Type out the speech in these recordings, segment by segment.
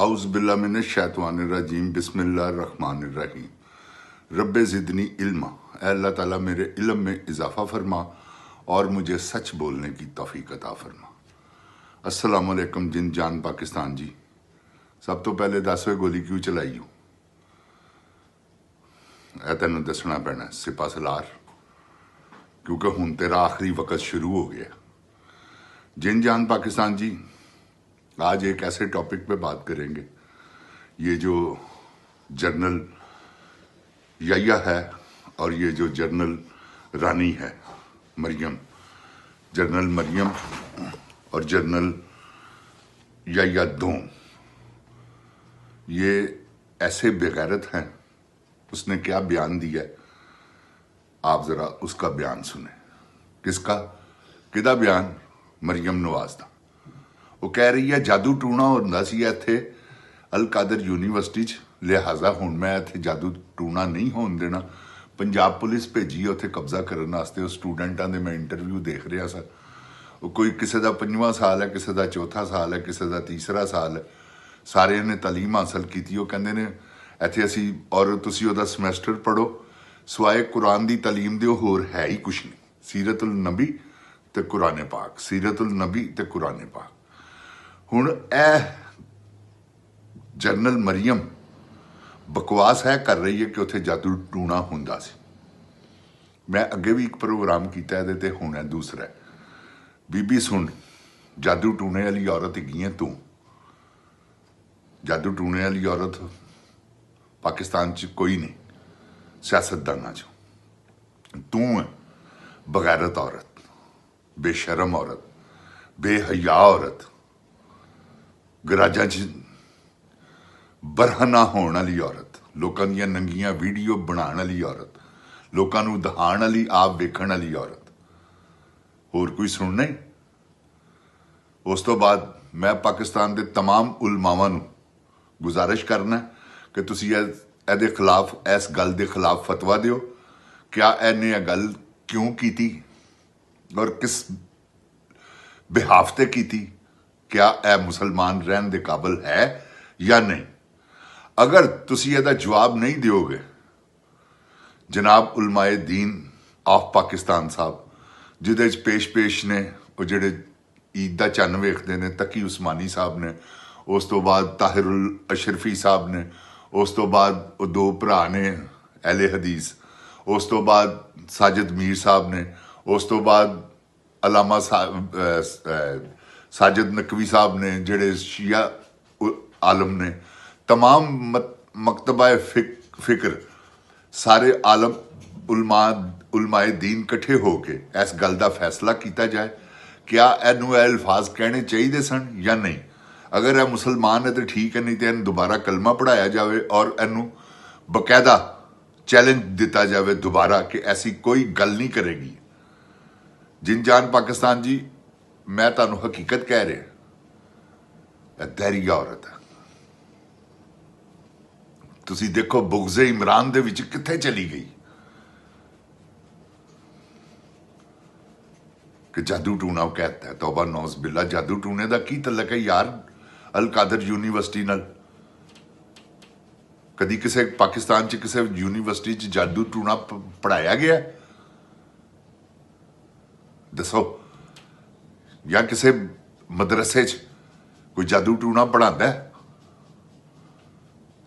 आउज़बिल्लामिनश्शैतानिर्रजीम बिस्मिल्लाहिर्रहमानिर्रहीम। रब्बे ज़िदनी इल्मा, ऐ अल्लाह ताला मेरे इल्म में इजाफ़ा फरमा और मुझे सच बोलने की तौफीक अता फरमा। अस्सलामु अलैकुम जिन जान पाकिस्तान जी। सब तो पहले दस वे गोली क्यों चलाई हो? ऐ तैनूं दसना पैना सिपा सलार, क्योंकि हुण तेरा आखिरी वक्त शुरू हो गया। जिन जान पाकिस्तान जी, आज एक ऐसे टॉपिक पे बात करेंगे। ये जो जनरल याया है और ये जो जनरल रानी है मरियम, जनरल मरियम और जनरल याया दो, ये ऐसे बेगैरत हैं। उसने क्या बयान दिया है, आप जरा उसका बयान सुने। किसका, किदा बयान? मरियम नवाज का। वो कह रही है जादू टूना होंदा सी इत्थे अल कादर यूनीवर्सिटी च, लिहाजा हुण मैं इत्थे जादू टूना नहीं होण देना। पंजाब पुलिस भेजी उत्थे कब्जा करने वास्ते। उस स्टूडेंटां दे मैं इंटरव्यू देख रहा सा। वो कोई किसी का 5वां साल है, किसी का 4था साल है, किसी का 3रा साल है। सारे ने तालीम हासिल की। वो कहते ने इत्थे असी और तुसी उहदा समैस्टर पढ़ो, सिवाए कुरान की तालीम दे होर है ही कुछ नहीं। सीरत उल नबी ते कुरान पाक, सीरत उल नबी ते कुरान पाक। हुण ए जनरल मरियम बकवास है कर रही है कि उत्थे जादू टूना हुंदा सी। मैं अगे भी एक प्रोग्राम किया इहदे ते, हुण है दूसरा। बीबी सुन, जादू टूने वाली औरत हैगी है तू। जादू टूने वाली औरत पाकिस्तान च कोई नहीं, सियासतदाना च तू है। बगैरत औरत, बेशरम औरत, बेहया औरत, गराजा च बरहना होने वाली औरत, लोगों दी नंगियां वीडियो बनाने वाली औरत, लोगों को दिखाने वाली, आप वेखण वाली औरत। होर कोई सुनना ही। उस तो बाद मैं पाकिस्तान के तमाम उलमावां नूं गुजारिश करना कि तुसीं इहदे खिलाफ, इस गल के खिलाफ फतवा दिओ। क्या इन्हें यह गल क्यों की और किस बिहाफ ते की? क्या यह मुसलमान रहने के काबिल है या नहीं? अगर तुसी इहदा जवाब नहीं दिओगे, जनाब उलमाए दीन ऑफ पाकिस्तान साहब, जिहदे पेश ने वो जिहड़े ईद का चन्न वेखते हैं, तकी उस्मानी साहब ने, उस तो बाद ताहिरुल अशरफी साहब ने, उस तो बाद वो दो भरा ने अहले हदीस, उस तो बाद साजिद मीर साहब ने, उस तो बाद अलामा साजिद नकवी साहब ने, जिहड़े शिया आलम ने। तमाम मकतबा फिक्र, सारे आलम उलमाए दीन कट्ठे होके इस गल का फैसला किया जाए, क्या इनू अल्फाज कहने चाहिए सन या नहीं। अगर यह मुसलमान है तो ठीक है, नहीं तो इन दोबारा कलमा पढ़ाया जाए और इनू बकायदा चैलेंज दिता जाए दोबारा कि ऐसी कोई गल नहीं करेगी। जिन जान पाकिस्तान जी, मैं तुहानू हकीकत कह रहा, दहरिया औरत है। तुसी देखो बुग़्ज़े इमरान दे विच कित्थे चली गई कि जादू टूना कहता है। तौबा नौज़ बिल्ला, जादू टूने का की तल्लक है यार अल कादर यूनीवर्सिटी नाल? कदी किसी पाकिस्तान च किसी यूनीवर्सिटी च जादू टूना पढ़ाया गया? दसो। या किसी मदरसे च कोई जादू टूना पढ़ाता है?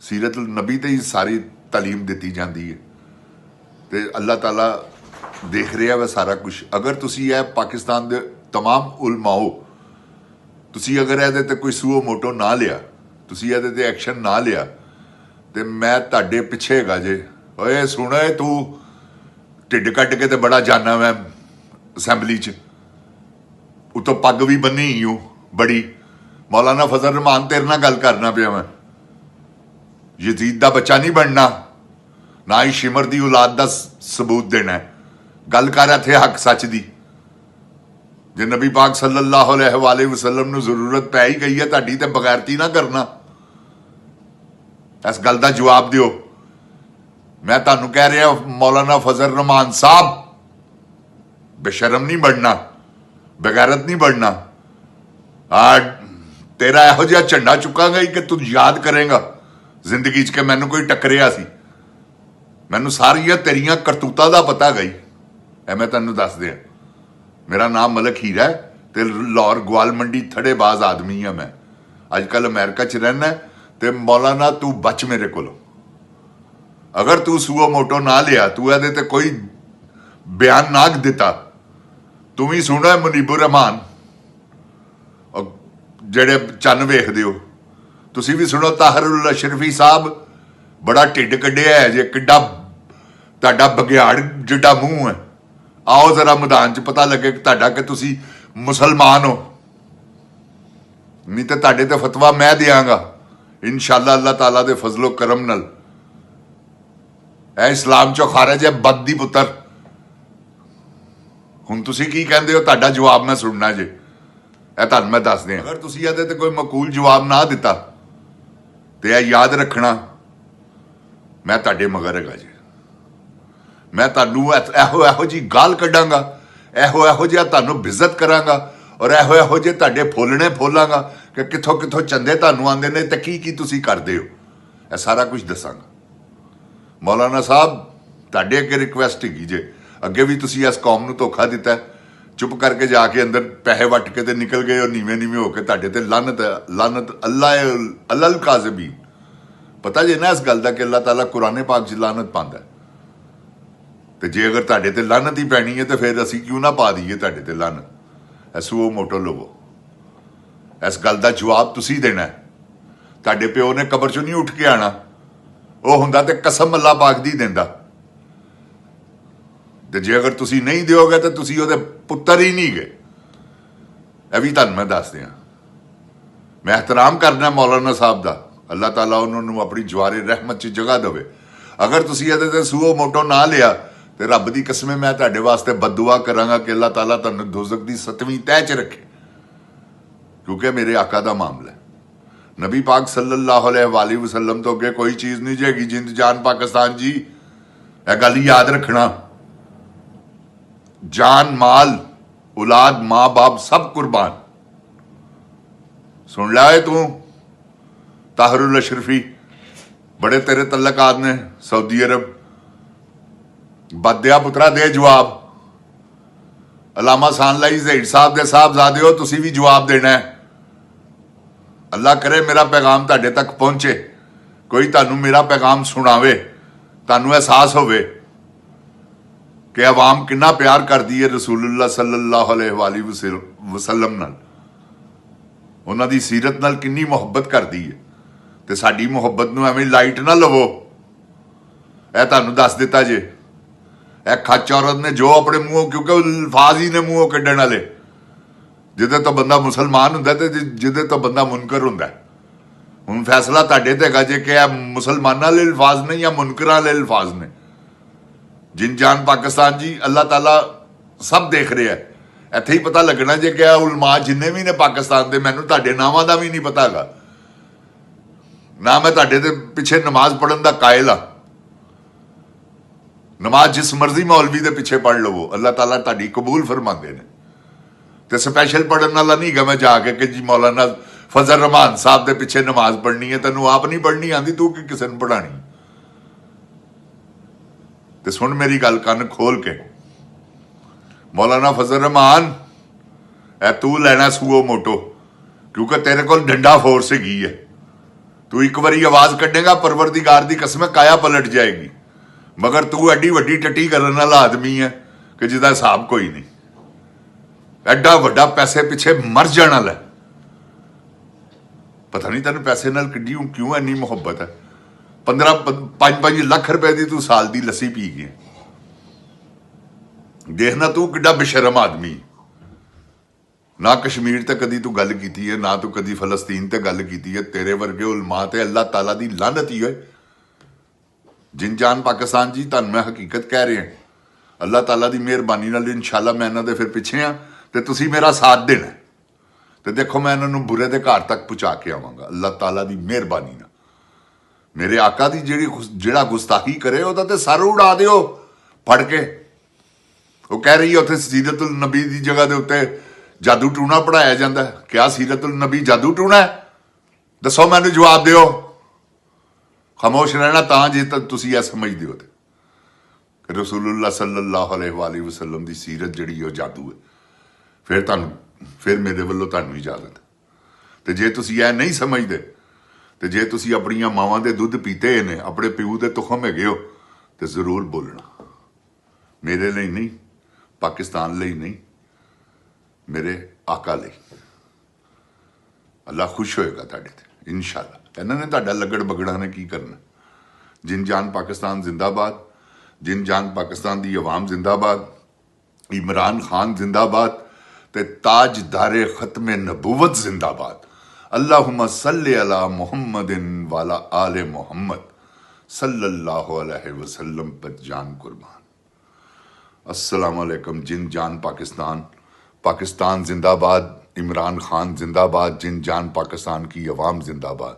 सीरत उल नबी ते ही सारी तालीम दी जाती है ते अल्लाह ताला देख रहा वह सारा कुछ। अगर तुसी यह पाकिस्तान के तमाम उलमाओ, तुसी अगर ये ते कोई सूओ मोटो ना लिया, तुसी ये ते एक्शन ना लिया, तो मैं तुहाडे पिछे हैगा जे। ओए सुन, तू ढिड कट के तो बड़ा जाना मैं असैंबली च, उतो पग भी बनी ही हूँ बड़ी। मौलाना फजल रहमान तेरे नाल गल करना पिया मैं। यजीद का बच्चा नहीं बनना, ना ही शिमर की औलाद का सबूत देना है। गल कर इत्थे हक सच दी। जे नबी पाक सल्लल्लाहु अलैहि वसल्लम नूं जरूरत पै ही गई है तुहाडी, ते बगैरती ना करना। इस गल का जवाब दिओ। मैं तुहानूं कह रहा मौलाना फजल रहमान साहब, बेशरम नहीं बनना, बेगैरत नहीं बनना। तेरा इहो जिहा झंडा चुकांगा ही कि तू याद करेगा जिंदगी च कि मैनू कोई टकरिया सी। मैनू सारिया तेरिया करतूतां दा पता गई। ए मैं तैनू दस दिया, मेरा नाम मलक हीरा है ते लाहौर ग्वाल मंडी थड़ेबाज आदमी है। मैं अजकल अमेरिका च रहना ते मौलाना तू बच मेरे कोलों। अगर तू सूओ मोटो ना लिया, तू ਇਹਦੇ ਤੇ कोई बयान ना दिता, तू भी सुना मुनीबुर रहमान ਜਿਹੜੇ ਚੰਨ ਵੇਖਦੇ ਹੋ, ਤੁਸੀਂ ਵੀ ਸੁਣੋ ਤਾਹरुल अशरफी साहब, बड़ा ਢਿੱਡ ਕੱਢਿਆ ਹੈ ਜੇ, ਕਿੱਡਾ ਤੁਹਾਡਾ ਬਗਿਆੜ ਜਿੱਡਾ ਮੂੰਹ ਹੈ। आओ जरा मैदान च पता लगे कि ਤੁਹਾਡਾ कि ਤੁਸੀਂ मुसलमान हो, नहीं तो ਤੁਹਾਡੇ ਤੇ फतवा मैं देंगा इंशाअल्लाह अल्लाह ताला दे फजलो करम नाल। ए इस्लाम चो खारज है बद दी पुत्र। हुण तुसीं की कहंदे हो, ਤੁਹਾਡਾ जवाब मैं सुनना जे। ਇਹ ਤੁਹਾਨੂੰ मैं दस दियां, अगर तुसीं ਇਹਦੇ ਤੇ कोई मकूल जवाब ना दिता तो यह याद रखना मैं ਤੁਹਾਡੇ मगर हैगा जी। मैं ਤੁਹਾਨੂੰ ਇਹੋ जी गाल कढांगा, ਇਹੋ ਜਿਹਾ ਤੁਹਾਨੂੰ ਬਿਜ਼ਤ ਕਰਾਂਗਾ और ਇਹੋ ਜਿਹੇ ਤੁਹਾਡੇ ਫੁੱਲਣੇ ਫੋਲਾਂਗਾ कि ਕਿੱਥੋਂ ਕਿੱਥੋਂ ਚੰਦੇ ਤੁਹਾਨੂੰ ਆਉਂਦੇ ਨੇ ਤੇ ਕੀ ਤੁਸੀਂ ਕਰਦੇ ਹੋ। ਇਹ ਸਾਰਾ ਕੁਝ ਦੱਸਾਂਗਾ। ਮੌਲਾਨਾ ਸਾਹਿਬ, ਤੁਹਾਡੇ ਅੱਗੇ ਰਿਕੁਐਸਟ ਹੈਗੀ ਜੇ, ਅੱਗੇ ਵੀ ਤੁਸੀਂ ਇਸ ਕੌਮ ਨੂੰ ਧੋਖਾ ਦਿੱਤਾ, ਚੁੱਪ ਕਰਕੇ ਜਾ ਕੇ ਅੰਦਰ ਪੈਸੇ ਵੱਟ ਕੇ ਤੇ ਨਿਕਲ ਗਏ, ਔਰ ਨੀਵੇਂ ਨੀਵੇਂ ਹੋ ਕੇ ਤੁਹਾਡੇ ਤੇ ਲਾਨਤ ਅੱਲਾਹ ਕਾਜ਼ਬੀ। ਪਤਾ ਜੇ ਨਾ ਇਸ ਗੱਲ ਦਾ ਕਿ ਅੱਲਾਹ ਤਾਲਾ ਕੁਰਾਨੇ ਪਾਕ 'ਚ ਲਾਨਤ ਪਾਉਂਦਾ, ਤੇ ਜੇ ਅਗਰ ਤੁਹਾਡੇ ਤੇ ਲਾਨਤ ਹੀ ਪੈਣੀ ਹੈ ਤੇ ਫਿਰ ਅਸੀਂ ਕਿਉਂ ਨਾ ਪਾ ਦਈਏ ਤੁਹਾਡੇ ਤੇ ਲਾਨਤ। ਐਸੂ ਮੋਟੋ ਲਵੋ, ਇਸ ਗੱਲ ਦਾ ਜਵਾਬ ਤੁਸੀਂ ਦੇਣਾ। ਤੁਹਾਡੇ ਪਿਓ ਨੇ ਕਬਰ 'ਚੋਂ ਨਹੀਂ ਉੱਠ ਕੇ ਆਣਾ, ਉਹ ਹੁੰਦਾ ਤੇ ਕਸਮ ਅੱਲਾਹ ਪਾਕ ਦੀ ਦਿੰਦਾ, ਤੇ ਜੇ ਅਗਰ ਤੁਸੀਂ ਨਹੀਂ ਦਿਓਗੇ ਤਾਂ ਤੁਸੀਂ ਉਹਦੇ ਪੁੱਤਰ ਹੀ ਨਹੀਂ ਗਏ। ਇਹ ਵੀ ਤੁਹਾਨੂੰ ਮੈਂ ਦੱਸ ਦਿਆਂ। ਮੈਂ ਇਹਤਰਾਮ ਕਰਨਾ ਮੌਲਾਨਾ ਸਾਹਿਬ ਦਾ, ਅੱਲਾਹ ਤਾਲਾ ਉਹਨਾਂ ਨੂੰ ਆਪਣੀ ਜਵਾਰੇ ਰਹਿਮਤ 'ਚ ਜਗ੍ਹਾ ਦੇਵੇ। ਅਗਰ ਤੁਸੀਂ ਇਹਦੇ ਤੇ ਸੂਓ ਮੋਟੋ ਨਾ ਲਿਆ ਤੇ ਰੱਬ ਦੀ ਕਸਮ ਮੈਂ ਤੁਹਾਡੇ ਵਾਸਤੇ ਬਦਦੁਆ ਕਰਾਂਗਾ ਕਿ ਅੱਲਾਹ ਤਾਲਾ ਤੁਹਾਨੂੰ ਦੋਜ਼ਖ ਦੀ 7ਵੀਂ ਤਹਿ 'ਚ ਰੱਖੇ, ਕਿਉਂਕਿ ਮੇਰੇ ਆਕਾ ਦਾ ਮਾਮਲਾ ਹੈ। ਨਬੀ ਪਾਕ ਸੱਲੱਲਾਹੁ अलैहि वसल्लम ਤੋਂ ਅੱਗੇ ਕੋਈ ਚੀਜ਼ ਨਹੀਂ ਜਾਏਗੀ। ਜਿੰਦ ਜਾਨ ਪਾਕਿस्तान जी, ਇਹ ਗੱਲ ਯਾਦ ਰੱਖਣਾ। जान माल औलाद माँ बाप सब कुर्बान। सुन लिया है तू ताहरुल अशरफी, बड़े तेरे तल्लकात ने सऊदी अरब, बदया पुत्रा दे जवाब। अलामा सानलाई ज़हीर साहब दे साहबजादे हो, तुसी भी जवाब देना है। अल्लाह करे मेरा पैगाम तुहाडे तक पहुंचे, कोई तुहानू मेरा पैगाम सुनावे, तुहानू एहसास होवे कि आवाम कितना प्यार करती है रसूलुल्लाह सल्लल्लाहु अलैहि वसल्लम नाल, उन्हां दी सीरत नाल कितनी मुहब्बत करती है। ते साडी मुहब्बत नूं एवें लाइट ना लवो। ਇਹ ਤੁਹਾਨੂੰ ਦੱਸ ਦਿੱਤਾ ਜੇ। ਇਹ ਖੱਚ ਔਰਤ ਨੇ ਜੋ ਆਪਣੇ ਮੂੰਹੋਂ, ਕਿਉਂਕਿ ਉਹ ਅਲਫਾਜ਼ ਹੀ ਨੇ ਮੂੰਹੋਂ ਕੱਢਣ ਵਾਲੇ, ਜਿਹਦੇ ਤੋਂ ਬੰਦਾ ਮੁਸਲਮਾਨ ਹੁੰਦਾ ਤੇ ਜਿਹਦੇ ਤੋਂ ਬੰਦਾ ਮੁਨਕਰ ਹੁੰਦਾ। ਹੁਣ ਫੈਸਲਾ ਤੁਹਾਡੇ ਤੇ ਹੈਗਾ ਜੇ ਕਿ ਇਹ ਮੁਸਲਮਾਨਾਂ ਵਾਲੇ ਅਲਫਾਜ਼ ਨੇ ਜਾਂ ਮੁਨਕਰਾਂ ਵਾਲੇ ਅਲਫਾਜ਼ ਨੇ। जिन जान पाकिस्तान जी, अल्लाह ताला सब देख रहा है। इत्थे ही पता लगना जे कि उलमा जिन्ने भी ने पाकिस्तान के, मैनू तुहाडे नावां दा भी नहीं पता हैगा ना, मैं तुहाडे ते पिछे नमाज पढ़न दा कायल हाँ। नमाज जिस मर्जी मौलवी दे पिछे पढ़ लवो, अल्लाह ताला तुहाडी कबूल फरमाते हैं। तो स्पैशल पढ़न वाला नहीं गा मैं जाके कि जी मौलाना फजल रहमान साहब दे पिछे नमाज पढ़नी है, तैनू आप नहीं पढ़नी आती, तू कि किसी ने पढ़ानी। तो सुन मेरी गल कन खोल के, मौलाना फजल रहमान ए तू लेना सूओ मोटो, क्योंकि तेरे को डंडा फोर्स हैगी है। तू एक बारी आवाज कढ़ेगा, परवरदिगार दी कसम काया पलट जाएगी। मगर तू एडी वड्डी टट्टी करने वाला आदमी है कि जिसका हिसाब कोई नहीं। एडा वड्डा पैसे पिछे मर जाने वाला, पता नहीं तेन पैसे नाल किड्डी क्यों इन्नी मुहब्बत है। 5 लाख रुपए की तू साल की लस्सी पी गई। देखना तू किड्डा बेशरम आदमी। ना कश्मीर ते कदी तू गल की है, ना तू कदी फलस्तीन ते गल की है। तेरे वर्गे उलमा ते अल्लाह ताला दी लानत ही है। जिन जान पाकिस्तान जी, तुहानू मैं हकीकत कह रहा, अल्लाह ताला दी मेहरबानी नाल इंशाअल्लाह मैं इन्हां दे फिर पिछे हाँ, ते तुसीं मेरा साथ देना। तो देखो मैं इन्हां नूं बुरे दे घर तक पहुँचा के आवांगा अल्लाह ताला दी मेहरबानी नाल। मेरे आका दी जेड़ा गुस्ताखी करे ਉਹਦਾ ਤੇ ਸਰ ਉਡਾ ਦਿਓ ਫੜ ਕੇ। ਉਹ ਕਹਿ ਰਹੀ ਹੈ ਉੱਥੇ ਸੀਦਤੁਲ ਨਬੀ ਦੀ ਜਗ੍ਹਾ ਦੇ ਉੱਤੇ जादू टूना पढ़ाया जाता है। क्या सीरतुल नबी जादू टूना है? दसो मैनू जवाब दिओ। खामोश रहना तां जे तुसीं यह समझदे हो कि रसूलुल्लाह सल्लल्लाहु अलैहि वसल्लम की सीरत जिहड़ी है जादू है। फिर मेरे वालों तुहानूं इजाजत। तो जे तुसीं यह नहीं समझते, तो जे तुसीं अपनियां मावां दे दुध पीते ने, अपने प्यू दे तुखम हैगे हो, तो जरूर बोलना। मेरे लिए नहीं, पाकिस्तान लिए नहीं, मेरे आका लिए। अल्लाह खुश होएगा तुहाडे ते इंशाअल्लाह। इन्होंने तुहाडा लगड़ बगड़ा ने की करना। जिन जान पाकिस्तान जिंदाबाद, जिन जान पाकिस्तान की अवाम जिंदाबाद, इमरान खान जिंदाबाद, ते ताजदारे खत्मे नबूवत जिंदाबाद। अल्लाहुम्मा सल्ली अला मुहम्मदिन वाला आले मोहम्मद सल्लल्लाहु अलैहि वसल्लम पर जान कुर्बान। अस्सलाम वालेकुम। जिन जान पाकिस्तान, पाकिस्तान जिंदाबाद, इमरान खान जिंदाबाद, जिन जान पाकिस्तान की अवाम जिंदाबाद,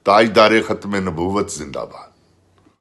ताजदारे खत्मे नबूवत जिंदाबाद।